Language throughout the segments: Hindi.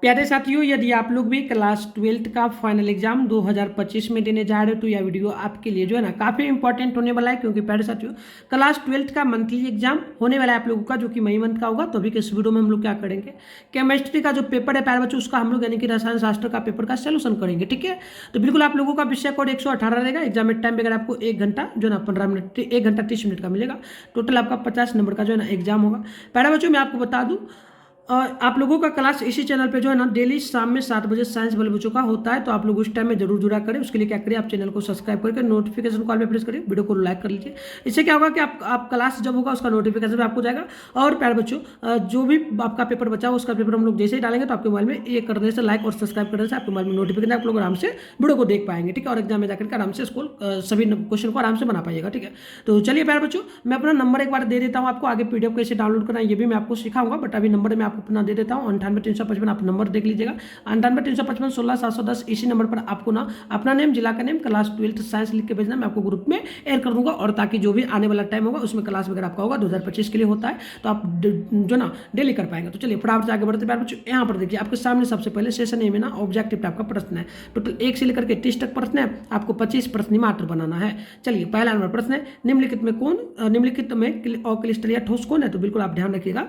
प्यारे साथियों, यदि आप लोग भी क्लास 12th का फाइनल एग्जाम 2025 में देने जा रहे हो तो यह वीडियो आपके लिए जो है ना काफ़ी इंपॉर्टेंट होने वाला है। क्योंकि प्यारे साथियों, क्लास 12th का मंथली एग्जाम होने वाला है आप लोगों का, जो कि मई मंथ का होगा। तो अभी के इस वीडियो में हम लोग क्या करेंगे, केमिस्ट्री का जो पेपर है प्यारे बच्चों, उसका हम लोग यानी कि रसायन शास्त्र का पेपर का सोल्यूशन करेंगे। ठीक है, तो बिल्कुल आप लोगों का विषय कोड 118 रहेगा। एग्जाम में टाइम वगैरह आपको 1 घंटा जो है ना 15 मिनट 1 घंटा 30 मिनट का मिलेगा। टोटल आपका 50 नंबर का जो है ना एग्जाम होगा। प्यारे बच्चों, मैं आपको बता दूं, और आप लोगों का क्लास इसी चैनल पे जो है ना डेली शाम में 7 बजे साइंस वाले बच्चों का होता है। तो आप लोग उस टाइम में जरूर जुड़ा करें। उसके लिए क्या करिए, आप चैनल को सब्सक्राइब करके नोटिफिकेशन कॉल पे प्रेस करिए, वीडियो को लाइक कर लीजिए। इससे क्या होगा कि आप क्लास जब होगा उसका नोटिफिकेशन भी आपको जाएगा। और प्यारे बच्चों, जो भी आपका पेपर बचा हो उसका पेपर हम लोग जैसे ही डालेंगे तो आपके मोबाइल में ये करने से, लाइक और सब्सक्राइब करने से आपके मोबाइल में नोटिफिकेशन, आप लोग आराम से वीडियो को देख पाएंगे। ठीक है, और एग्जाम में जाकर आराम से स्कूल सभी क्वेश्चन को आराम से बना पाइएगा। ठीक है, तो चलिए प्यारे बच्चों, मैं अपना नंबर एक बार दे देता हूँ आपको। आगे पीडीएफ कैसे डाउनलोड करना है ये भी मैं आपको सिखाऊंगा, बट अभी नंबर मैं आपको अपना दे देता हूँ। 98 355 आप नंबर देख लीजिएगा, 98 355 16 710। इसी नंबर पर आपको ना अपना नेम, जिला का नेम, क्लास 12th साइंस लिख के भेजना। मैं आपको ग्रुप में ऐड कर दूंगा, और ताकि जो भी आने वाला टाइम होगा उसमें क्लास वगैरह आपका होगा 2025 के लिए होता है, तो आप जो ना डेली कर पाएंगे। तो चलिए फटाफट से आगे बढ़ते हैं बच्चों। यहाँ पर देखिए आपके सामने सबसे पहले सेशन ए में ना ऑब्जेक्टिव टाइप का प्रश्न है। टोटल 1 से लेकर के 30 तक प्रश्न है। आपको 25 प्रश्न मात्र बनाना है। चलिए, पहला नंबर प्रश्न है, निम्नलिखित में अक्लिस्टरीय ठोस कौन है? तो बिल्कुल आप ध्यान रखिएगा,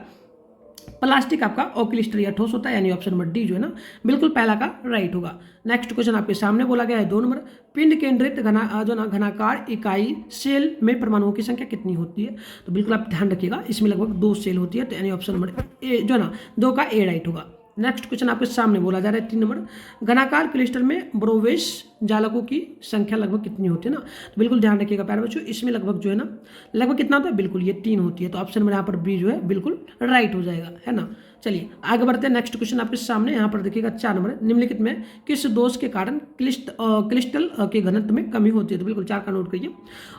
प्लास्टिक आपका अक्लिस्टरीय ठोस होता है, यानी ऑप्शन नंबर डी जो है ना बिल्कुल पहला का राइट होगा। नेक्स्ट क्वेश्चन आपके सामने बोला गया है 2 नंबर, पिंड केंद्रित घनाकार इकाई सेल में परमाणुओं की संख्या कितनी होती है? तो बिल्कुल आप ध्यान रखिएगा, इसमें लगभग 2 सेल होती है, तो यानी ऑप्शन नंबर ए जो है ना 2 का ए राइट होगा। नेक्स्ट क्वेश्चन आपके सामने बोला जा रहा है 3 नंबर, घनाकार क्रिस्टल में ब्रोवेश जालकों की संख्या लगभग कितनी होती है ना? तो बिल्कुल ध्यान रखिएगा प्यारे बच्चों, इसमें लगभग जो है ना लगभग कितना होता है, बिल्कुल ये 3 होती है। तो ऑप्शन नंबर यहाँ पर बी जो है बिल्कुल राइट हो जाएगा, है ना। चलिए आगे बढ़ते हैं। नेक्स्ट क्वेश्चन आपके सामने यहाँ पर देखिएगा 4 नंबर, निम्नलिखित में किस दोष के कारण क्रिस्टल के घनत्व में कमी होती है? तो बिल्कुल 4 का नोट करिए।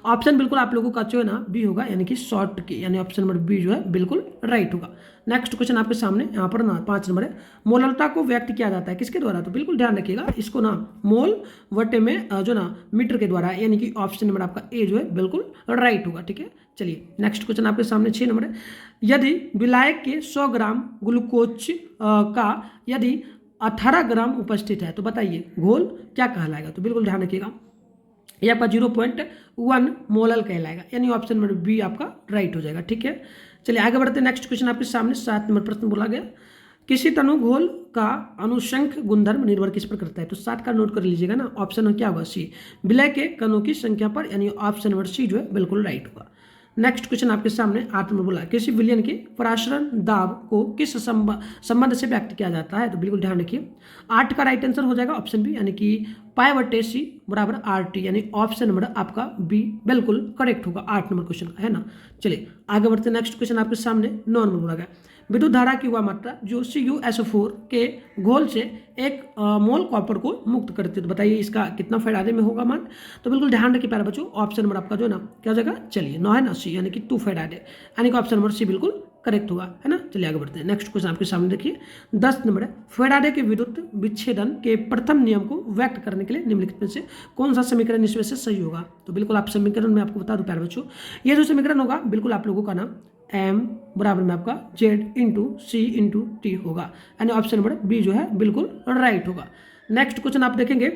ऑप्शन बिल्कुल आप लोगों का जो है ना बी होगा, यानी कि शॉर्ट की, यानी ऑप्शन नंबर बी जो है बिल्कुल राइट होगा। नेक्स्ट क्वेश्चन आपके सामने यहाँ पर ना 5 नंबर है, मोलरता को व्यक्त किया जाता है किसके द्वारा? तो बिल्कुल ध्यान रखिएगा, इसको ना मोल वटे में जो ना मीटर के द्वारा, यानी कि ऑप्शन नंबर आपका ए जो है बिल्कुल राइट होगा। ठीक है, चलिए नेक्स्ट क्वेश्चन आपके सामने 6 नंबर है, यदि विलायक के 100 ग्राम ग्लूकोज का यदि 18 ग्राम उपस्थित है तो बताइए घोल क्या कहलाएगा? तो बिल्कुल ध्यान रखिएगा, ये आपका 0.1 मोलल कहलाएगा, यानी ऑप्शन नंबर बी आपका राइट हो जाएगा। ठीक है, चलिए आगे बढ़ते हैं। नेक्स्ट क्वेश्चन आपके सामने 7 नंबर प्रश्न बोला गया, किसी तनु घोल का अनुशंख गुणधर्म निर्भर किस पर करता है? तो 7 का नोट कर लीजिएगा ना, ऑप्शन क्या होगा सी, विलय के कणों की संख्या पर, यानी ऑप्शन नंबर सी जो है बिल्कुल राइट होगा। नेक्स्ट क्वेश्चन आपके सामने 8 नंबर बोला, किसी विलयन के पराशरण दाब को किस संबंध से व्यक्त किया जाता है? तो बिल्कुल ध्यान रखिए, 8 का राइट आंसर हो जाएगा ऑप्शन बी, यानी कि पाई/सी बराबर RT, यानी ऑप्शन नंबर आपका बी बिल्कुल करेक्ट होगा 8 नंबर क्वेश्चन का, है ना। चलिए आगे बढ़ते हैं। नेक्स्ट क्वेश्चन आपके सामने 9 नंबर बोला गया, विद्युत धारा की वह मात्रा जो CuSO4 के घोल से 1 मोल कॉपर को मुक्त करती है, तो बताइए इसका कितना फैराडे में होगा मान? तो बिल्कुल ध्यान रखिए प्यारे बच्चों, ऑप्शन नंबर आपका जो है ना क्या हो जाएगा, चलिए 9 है ना सी, यानी कि 2 फैराडे, यानी कि ऑप्शन नंबर सी बिल्कुल करेक्ट होगा, है ना। चलिए आगे बढ़ते हैं। नेक्स्ट क्वेश्चन आपके सामने देखिए 10 नंबर है, फैराडे के विद्युत विच्छेदन के प्रथम नियम को व्यक्त करने के लिए निम्नलिखित में से कौन सा समीकरण इसमें से सही होगा? तो बिल्कुल आप समीकरण में आपको बता दूं प्यारे बच्चों, ये जो समीकरण होगा बिल्कुल आप लोगों का ना M बराबर में आपका Z/C/T होगा, यानी ऑप्शन नंबर बी जो है बिल्कुल राइट होगा। नेक्स्ट क्वेश्चन आप देखेंगे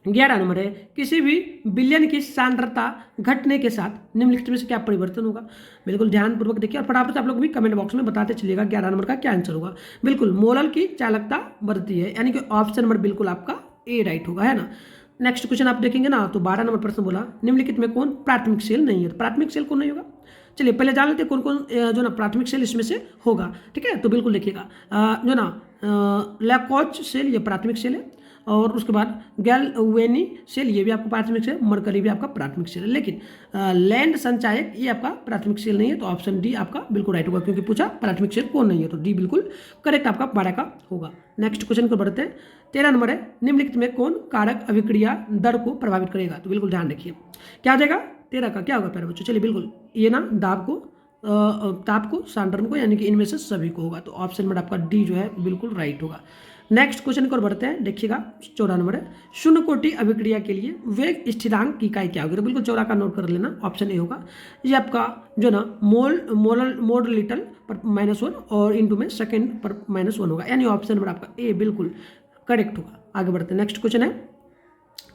11 नंबर है, किसी भी विलयन की सांद्रता घटने के साथ निम्नलिखित में से क्या परिवर्तन होगा? बिल्कुल ध्यानपूर्वक देखिए, और फटाफट से आप लोग भी कमेंट बॉक्स में बताते चलिएगा 11 नंबर का क्या आंसर होगा। बिल्कुल मोलल की चालकता बढ़ती है, यानी कि ऑप्शन नंबर बिल्कुल आपका ए राइट होगा, है ना। नेक्स्ट क्वेश्चन आप देखेंगे ना, तो 12 नंबर प्रश्न बोला, निम्नलिखित में कौन प्राथमिक सेल नहीं है? तो प्राथमिक सेल कौन नहीं होगा? चलिए पहले जान लेते कौन कौन जो ना प्राथमिक सेल इसमें से होगा। ठीक है, तो बिल्कुल देखिएगा जो ना लैकोच सेल ये प्राथमिक सेल है, और उसके बाद गैल्वेनी सेल ये भी आपका प्राथमिक सेल, मरकरी भी आपका प्राथमिक सेल है, लेकिन लैंड संचायक ये आपका प्राथमिक सेल नहीं है, तो ऑप्शन डी आपका बिल्कुल राइट होगा, क्योंकि पूछा प्राथमिक सेल कौन नहीं है, तो डी बिल्कुल करेक्ट आपका 12 का होगा। नेक्स्ट क्वेश्चन को बढ़ते हैं। 13 नंबर है, निम्नलिखित में कौन कारक अभिक्रिया दर को प्रभावित करेगा? तो बिल्कुल ध्यान रखिए क्या आ जाएगा, 13 का क्या होगा प्यारे बच्चों? चलिए बिल्कुल ये ना दाब को ताप को, सांद्रण को, यानी कि इनमें से सभी को होगा। तो ऑप्शन नंबर आपका डी जो है बिल्कुल राइट होगा। नेक्स्ट क्वेश्चन को बढ़ते हैं, देखिएगा 14 नंबर है, शून्य कोटि अभिक्रिया के लिए वेग स्थिरांक की इकाई क्या होगी? तो बिल्कुल 14 का नोट कर लेना, ऑप्शन ए होगा। ये आपका जो ना मोल लीटर पर -1 और इंटू में सेकेंड पर -1 होगा, यानी ऑप्शन नंबर आपका ए बिल्कुल करेक्ट होगा। आगे बढ़ते हैं, नेक्स्ट क्वेश्चन है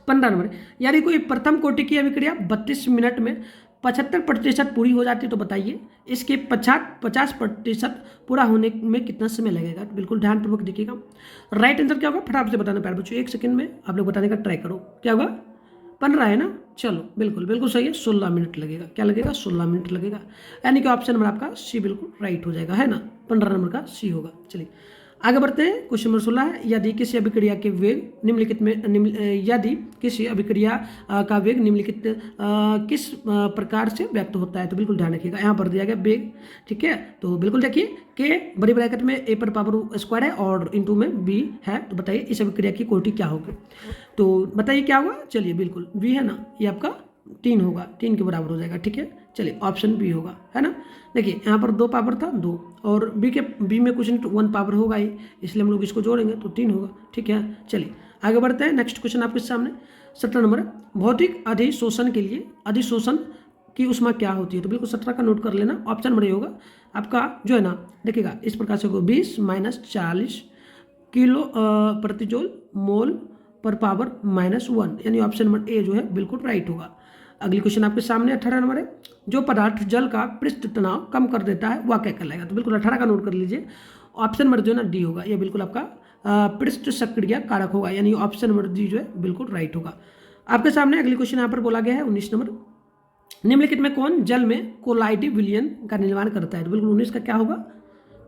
15 नंबर, यदि कोई प्रथम कोटि की अभिक्रिया 32 मिनट में 75% पूरी हो जाती है तो बताइए इसके 50% पूरा होने में कितना समय लगेगा? तो बिल्कुल ध्यानपूर्वक देखिएगा। राइट आंसर क्या होगा फटाफट से बताना प्यारे बच्चों, 1 सेकंड में आप लोग बताने का ट्राई करो। क्या होगा? 15 है ना, चलो बिल्कुल बिल्कुल सही है, 16 मिनट लगेगा। क्या लगेगा? 16 मिनट लगेगा, यानी कि ऑप्शन नंबर आपका सी बिल्कुल राइट हो जाएगा, है ना, 15 नंबर का सी होगा। चलिए आगे बढ़ते हैं, क्वेश्चन नंबर 16 है, यदि किसी अभिक्रिया के वेग निम्नलिखित में यदि किसी अभिक्रिया का वेग निम्नलिखित किस प्रकार से व्यक्त होता है? तो बिल्कुल ध्यान रखिएगा, यहाँ पर दिया गया वेग, ठीक है। तो बिल्कुल देखिए के बड़ी ब्रैकेट में ए पर पावर स्क्वायर है और इंटू में बी है, तो बताइए इस अभिक्रिया की कोटि क्या होगी? तो बताइए क्या होगा? चलिए बिल्कुल बी है ना, ये आपका 3 होगा, 3 के बराबर हो जाएगा, ठीक है। चलिए ऑप्शन बी होगा, है ना। देखिए यहाँ पर 2 पावर था 2, और बी में कुछ नहीं 1 पावर होगा ही, इसलिए हम लोग इसको जोड़ेंगे तो 3 होगा, ठीक है। चलिए आगे बढ़ते हैं, नेक्स्ट क्वेश्चन आपके सामने 17 नंबर, भौतिक अधिशोषण के लिए अधिशोषण की ऊष्मा क्या होती है? तो बिल्कुल 17 का नोट कर लेना, ऑप्शन नंबर ए होगा आपका जो है ना, देखिएगा इस प्रकार से होगा 20 - 40 किलो प्रति जूल मोल पर पावर -1, यानी ऑप्शन नंबर ए जो है बिल्कुल राइट होगा। अगली क्वेश्चन आपके सामने 18 नंबर है, जो पदार्थ जल का पृष्ठ तनाव कम कर देता है वह क्या कहलाएगा? तो बिल्कुल 18 का नोट कर लीजिए, ऑप्शन नंबर जो है ना डी होगा, ये बिल्कुल आपका पृष्ठ सक्रिय कारक होगा, यानी ऑप्शन नंबर डी जो है बिल्कुल राइट होगा। आपके सामने अगली क्वेश्चन यहाँ पर बोला गया है 19 नंबर, निम्नलिखित में कौन जल में कोलाइडी विलयन का निर्माण करता है? तो बिल्कुल 19 का क्या होगा?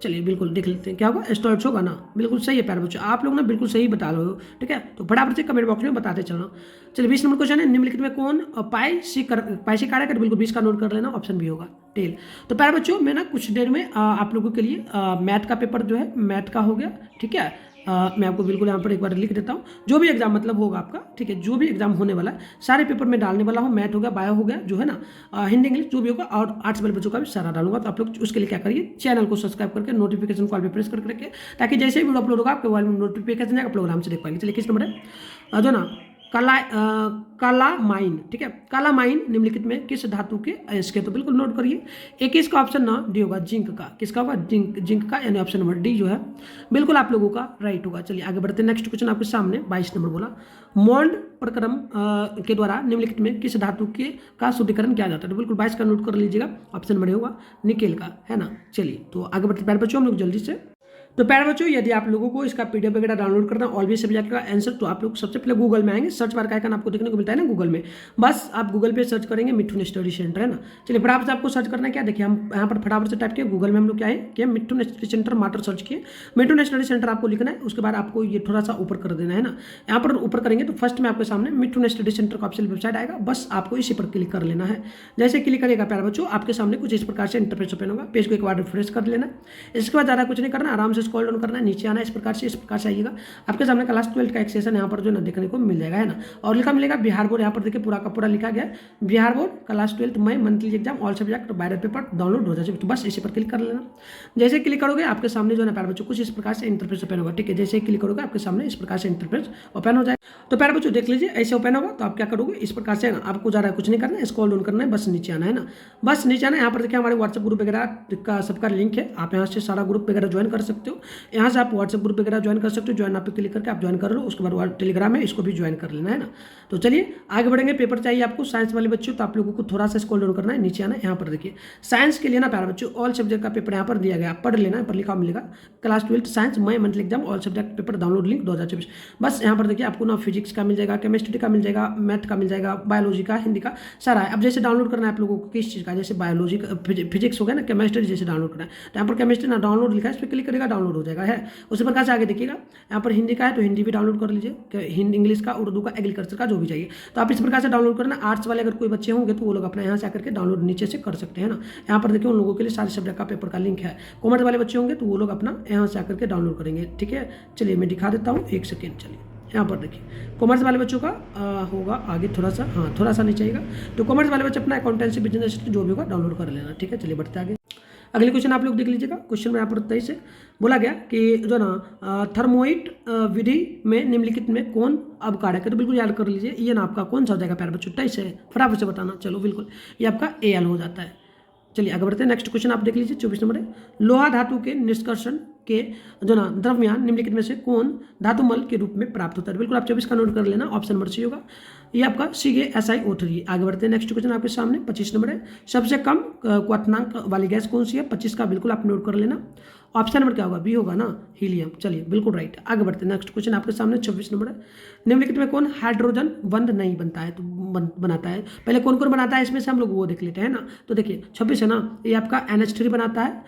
चलिए बिल्कुल देख लेते हैं, क्या होगा? स्टोर्स होगा ना, बिल्कुल सही है प्यारे बच्चों, आप लोग ना बिल्कुल सही बता रहे हो, ठीक है। तो फटाफट से कमेंट बॉक्स में बताते चलना। चलिए 20 नंबर क्वेश्चन है, निम्नलिखित में कौन पाई सी कारक है? बिल्कुल 20 का नोट कर लेना, ऑप्शन बी होगा टेल। तो प्यारे बच्चों मैं ना कुछ देर में आप लोगों के लिए मैथ का पेपर जो है मैथ का हो गया, ठीक है। मैं आपको बिल्कुल यहाँ पर एक बार लिख देता हूँ, जो भी एग्जाम मतलब होगा आपका, ठीक है, जो भी एग्जाम होने वाला है सारे पेपर में डालने वाला हूँ, मैथ हो गया, बायो हो गया, जो है ना हिंदी इंग्लिश जो भी होगा, और आर्ट्स वाले बच्चों का भी सारा डालूंगा। तो आप लोग उसके लिए क्या करिए, चैनल को सब्सक्राइब करके नोटिफिकेशन कॉल पे प्रेस करके रखिए, ताकि जैसे ही वीडियो अपलोड होगा आपके मोबाइल में नोटिफिकेशन आएगा, प्रोग्राम से देख पाएंगे। चलिए किस नंबर है जो ना कालामाइन, ठीक है, कालामाइन निम्नलिखित में किस धातु के अयस्क है? तो बिल्कुल नोट करिए, 21 का ऑप्शन ना डी होगा, जिंक का। किसका होगा? जिंक का, यानी ऑप्शन नंबर डी जो है बिल्कुल आप लोगों का राइट होगा। चलिए आगे बढ़ते हैं, नेक्स्ट क्वेश्चन आपके सामने 22 नंबर बोला, मोल्ड प्रक्रम के द्वारा निम्नलिखित में किस धातु के का शुद्धिकरण किया जाता है? तो बिल्कुल 22 का नोट कर लीजिएगा, ऑप्शन नंबर होगा निकेल का, है ना। चलिए तो आगे बढ़ते प्यारे बच्चों हम लोग जल्दी से। तो प्यारे बच्चों यदि आप लोगों को इसका पीडीएफ वगैरह डाउनलोड करना ऑल भी सब्जेक्ट का आंसर, तो आप लोग सबसे पहले गूगल में आएंगे, सर्च बार का आइकन आपको देखने को मिलता है ना गूगल में, बस आप गूगल पे सर्च करेंगे मिठुन स्टडी सेंटर, है ना। चलिए फटाफट से आपको सर्च करना है, क्या देखिए हम यहाँ पर फटाफट से टाइप किए गूगल में, हम लोग क्या है कि मिठुन स्टडी सेंटर मात्र सर्च किए, मिठुन स्टडी सेंटर आपको लिखना है, उसके बाद आपको ये थोड़ा सा ऊपर कर देना है ना। यहाँ पर ऊपर करेंगे तो फर्स्ट में आपके सामने मिठुन स्टडी सेंटर का ऑफिशियल वेबसाइट आएगा, बस आपको इसी पर क्लिक कर लेना है। जैसे क्लिक करेगा प्यारे बच्चों आपके सामने कुछ इस प्रकार से इंटरफेस ओपन होगा, पेज को एक बार रिफ्रेश कर लेना, इसके बाद ज़्यादा कुछ नहीं करना, आराम से स्क्रॉल डाउन करना है, नीचे आना, इस प्रकार से आइएगा, आपके सामने क्लास 12 का एक सेशन यहाँ पर जो ना देखने को मिल जाएगा, है ना। और लिखा मिलेगा बिहार बोर्ड, यहाँ पर देखिए पूरा का पूरा लिखा गया Bihar board class 12 May monthly exam all subject bio paper download हो जाए, तो बस इसी पर क्लिक कर लेना। जैसे क्लिक करोगे आपके सामने जो है प्यारे बच्चों कुछ इस प्रकार से इंटरफेस ओपन होगा, ठीक है। जैसे क्लिक करोगे आपके सामने इस प्रकार से इंटरफेस ओपन हो जाए, तो प्यारे बच्चों देख लीजिए ऐसे ओपन होगा। तो आप क्या करोगे, इस प्रकार से आपको ज़्यादा कुछ नहीं करना है, स्क्रॉल डाउन करना है, बस नीचे आना है ना, बस नीचे आना है। यहाँ पर देखिए हमारे व्हाट्सएप ग्रुप वगैरह का सबका लिंक है, आप यहाँ से सारा ग्रुप वगैरह ज्वाइन कर सकते हो, यहाँ से आप व्हाट्सएप ग्रुप वगैरह ज्वाइन कर सकते हो, ज्वाइन आप पे क्लिक करके आप ज्वाइन कर लो, उसके बाद टेलीग्राम है इसको भी ज्वाइन कर लेना, है ना। तो चलिए आगे बढ़ेंगे, पेपर चाहिए आपको साइंस वाले बच्चों, तो आप लोगों को थोड़ा सा स्क्रॉल डाउन करना है, नीचे आना है। यहाँ पर देखिए साइंस के लिए ना प्यारे बच्चों ऑल सब्जेक्ट का पेपर यहाँ पर दिया गया, पढ़ लेना, पर लिखा मिलेगा class 12 science May monthly exam all subject paper download link 2024। बस यहाँ पर देखिए आपको ना फिजिक्स का मिल जाएगा, केमिस्ट्री का मिल जाएगा, मैथ का मिल जाएगा, बायोलॉजी का, हिंदी का सारा है। अब जैसे डाउनलोड करना है आप लोगों को किस चीज़ का, जैसे बायोलॉजी का, फिजिक्स हो गया ना, केमिस्ट्री जैसे डाउनलोड करना है, तो यहाँ पर केमिस्ट्री ना डाउनलोड लिखा है, इस पर क्लिक करेगा डाउनलोड हो जाएगा, है। उसी प्रकार से आगे देखिएगा यहाँ पर हिंदी का है तो हिंदी भी डाउनलोड कर लीजिए, हिंदी इंग्लिश का, उर्दू का, एग्रीकल्चर का, जो भी चाहिए तो आप इस प्रकार से डाउनलोड करना। आर्ट्स वाले अगर कोई बच्चे होंगे तो वो लोग अपना यहाँ से आकर के डाउनलोड नीचे से कर सकते हैं ना। यहाँ पर देखिए उन लोगों के लिए सारे सब्जेक्ट का पेपर का लिंक है। कॉमर्स वाले बच्चे होंगे तो वो लोग अपना यहाँ से आकर के डाउनलोड करेंगे, ठीक है। चलिए मैं दिखा देता हूँ, एक सेकेंड। चलिए यहाँ पर देखिए कॉमर्स वाले बच्चों का होगा आगे थोड़ा सा, हाँ थोड़ा सा नीचे आएगा, तो कॉमर्स वाले बच्चे अपना अकाउंटेंसी बिजनेस जो भी होगा डाउनलोड कर लेना, ठीक है। चलिए बढ़ते आगे। अगले क्वेश्चन आप लोग देख लीजिएगा। क्वेश्चन में यहाँ पर 23 से बोला गया कि जो ना थर्मोइट विधि में निम्नलिखित में कौन अवकारक है, तो बिल्कुल याद कर लीजिए ये ना आपका कौन सा हो जाएगा प्यारे बच्चों, 23 है, फटाफट से बताना। चलो बिल्कुल ये आपका AL हो जाता है। चलिए आगे बढ़ते हैं। नेक्स्ट क्वेश्चन आप देख लीजिए 24 नंबर है, लोहा धातु के निष्कर्षण के जो ना द्रव्यमान निम्नलिखित में से कौन धातुमल के रूप में प्राप्त होता है, बिल्कुल आप 24 का नोट कर लेना, ऑप्शन नंबर सी होगा, ये आपका CaSiO3। आगे बढ़ते हैं। नेक्स्ट क्वेश्चन आपके सामने 25 नंबर है, सबसे कम क्वथनांक वाली गैस कौन सी है, 25 का बिल्कुल आप नोट कर लेना, ऑप्शन नंबर क्या होगा, बी होगा ना, हीलियम। चलिए बिल्कुल राइट। आगे बढ़ते हैं। नेक्स्ट क्वेश्चन आपके सामने 26 नंबर है, निम्नलिखित में कौन हाइड्रोजन बंध नहीं बनता है, तो बनाता है, पहले कौन कौन बनाता है इसमें से हम लोग वो देख लेते हैं ना। तो देखिए 26 है ना, ये आपका NH3 बनाता है,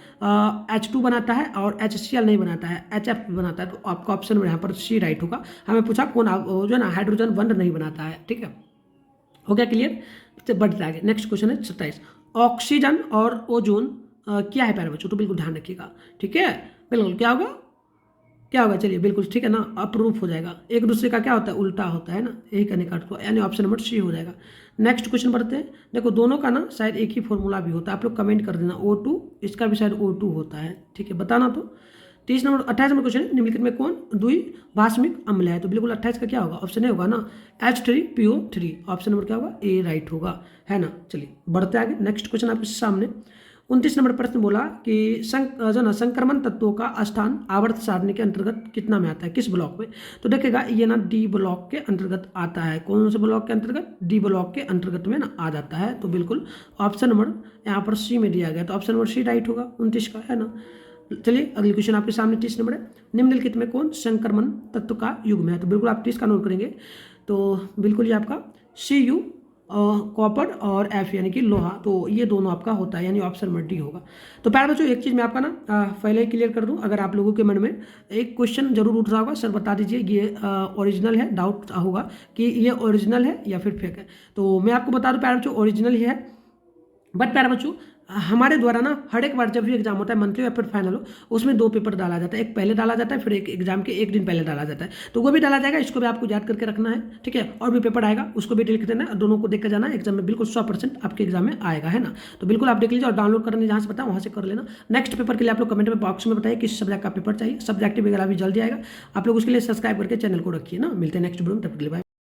H2 बनाता है और HCl नहीं बनाता है, HF बनाता है, तो आपका ऑप्शन में यहाँ पर सी राइट होगा। हमें पूछा कौन जो है ना हाइड्रोजन बंध नहीं बनाता है, ठीक है, हो गया क्लियर। तो बढ़ते आगे। नेक्स्ट क्वेश्चन है 27, ऑक्सीजन और ओजोन क्या है प्यारे बच्चों, तो बिल्कुल ध्यान रखिएगा, ठीक है, बिल्कुल क्या होगा, क्या होगा, चलिए बिल्कुल ठीक है ना, अप्रूफ हो जाएगा, एक दूसरे का क्या होता है, उल्टा होता है ना, यही करने का अर्थ, यानी ऑप्शन नंबर सी हो जाएगा। नेक्स्ट क्वेश्चन पढ़ते हैं। देखो दोनों का ना शायद एक ही फॉर्मूला भी होता है, आप लोग कमेंट कर देना, O2 इसका भी शायद O2 होता है, ठीक है, बताना। तो 28 नंबर क्वेश्चन है, निम्नलिखित में कौन द्विभाषमिक अम्ल है, तो बिल्कुल 28 का क्या होगा, ऑप्शन ए होगा ना, H3PO3, ऑप्शन नंबर क्या होगा, ए राइट होगा, है ना। चलिए बढ़ते आगे। नेक्स्ट क्वेश्चन आपके सामने 29 नंबर प्रश्न बोला कि जो ना संक्रमण तत्वों का स्थान आवर्त सारणी के अंतर्गत कितना में आता है, किस ब्लॉक में, तो देखिएगा ये ना D ब्लॉक के अंतर्गत आता है, कौन से ब्लॉक के अंतर्गत, D ब्लॉक के अंतर्गत में ना आ जाता है, तो बिल्कुल ऑप्शन नंबर यहाँ पर सी में दिया गया, तो ऑप्शन नंबर सी राइट होगा 29 का, है ना। चलिए अगली क्वेश्चन आपके सामने 30 नंबर है, निम्नलिखित में कौन संक्रमण तत्व का युग्म है, तो बिल्कुल आप 30 का नोट करेंगे, तो बिल्कुल ये आपका Cu कॉपर और F यानी कि लोहा, तो ये दोनों आपका होता है, यानी ऑप्शन नंबर डी होगा। तो प्यारे बच्चों एक चीज़ मैं आपका ना पहले ही क्लियर कर दूं, अगर आप लोगों के मन में एक क्वेश्चन जरूर उठ रहा होगा, सर बता दीजिए ये ओरिजिनल है, डाउट होगा कि ये ओरिजिनल है या फिर फेक है, तो मैं आपको बता दूं प्यारे बच्चों ओरिजिनल ही है। बट प्यारे बच्चों हमारे द्वारा ना हर एक बार जब भी एग्जाम होता है मंथली या फिर फाइनल हो, उसमें 2 पेपर डाला जाता है, एक पहले डाला जाता है, फिर एक एग्जाम के एक दिन पहले डाला जाता है, तो वो भी डाला जाएगा, इसको भी आपको याद करके रखना है, ठीक है। और भी पेपर आएगा उसको भी लिख देना, दोनों को देख कर जाना, एग्जाम में बिल्कुल 100% आपके एग्जाम में आएगा, है ना। तो बिल्कुल आप देख लीजिए और डाउनलोड करने जहाँ से बताया वहाँ से कर लेना। नेक्स्ट पेपर के लिए आप लोग कमेंट में बॉक्स में बताइए किस सब्जेक्ट का पेपर चाहिए, सब्जेक्टिव वगैरह भी जल्दी आएगा, आप लोग उसके लिए सब्सक्राइब करके चैनल को रखिए ना। मिलते हैं नेक्स्ट वीडियो में, तब तक के लिए बाय।